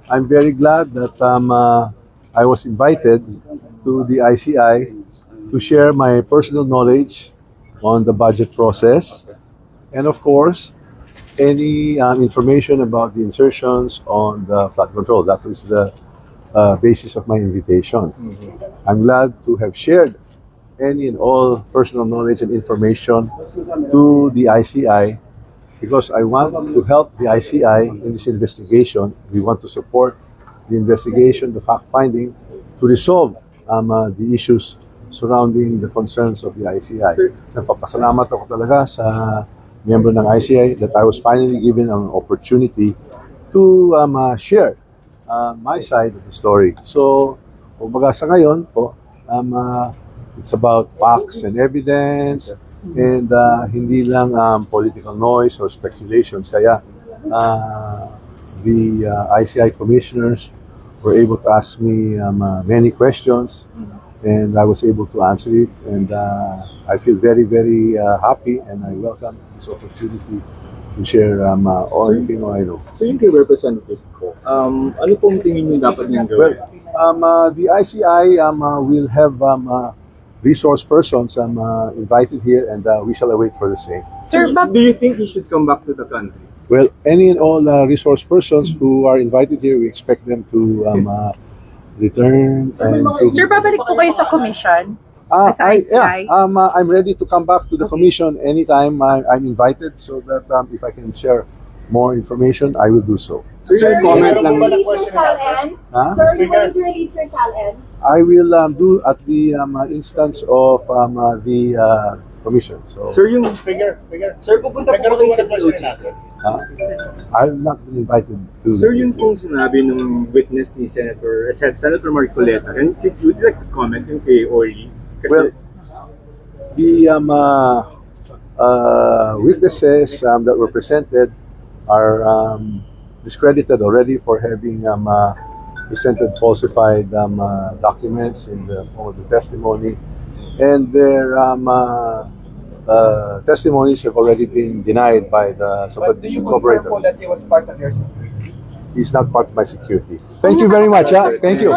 I'm very glad that I was invited to the ICI to share my personal knowledge on the budget process, and of course, any information about the insertions on the flood control. That was the basis of my invitation. I'm glad to have shared any and all personal knowledge and information to the ICI because I want to help the ICI in this investigation. We want to support the investigation, the fact-finding, to resolve the issues surrounding the concerns of the ICI. Nagpapasalamat ako talaga sa member ng ICI that I was finally given an opportunity to share my side of the story. So, kumbaga sa ngayon po, it's about facts and evidence and hindi lang political noise or speculations. Kaya the ICI commissioners were able to ask me many questions and I was able to answer it, and I feel very, very happy, and I welcome this opportunity to share all anything I know. So yung kay representative ko, ano pong tingin niyo dapat niyang gawin? Well, the ICI will have resource persons invited here, and we shall await for the same. Sir, do you think he should come back to the country? Well, any and all resource persons who are invited here, we expect them to return. And Sir, babalik po kayo sa commission? As ICI? I'm ready to come back to the commission anytime I'm invited, so that if I can share more information, I will do so. Sir, comment lang. Release your SALN? Huh? Sir, you want to release your SALN? I will do at the instance of the commission. So Sir, yung Sir, pupunta po kayo sa POG. I've not been invited to. Sir, yung pong sinabi ng witness ni Senator Marcoleta, and would you like to comment yung kay Orly? Well, the witnesses that were presented are discredited already for having presented falsified documents in the form of the testimony, and their testimonies have already been denied by the corporator. That he was part of your security? He's not part of my security. Thank you very much. Thank you.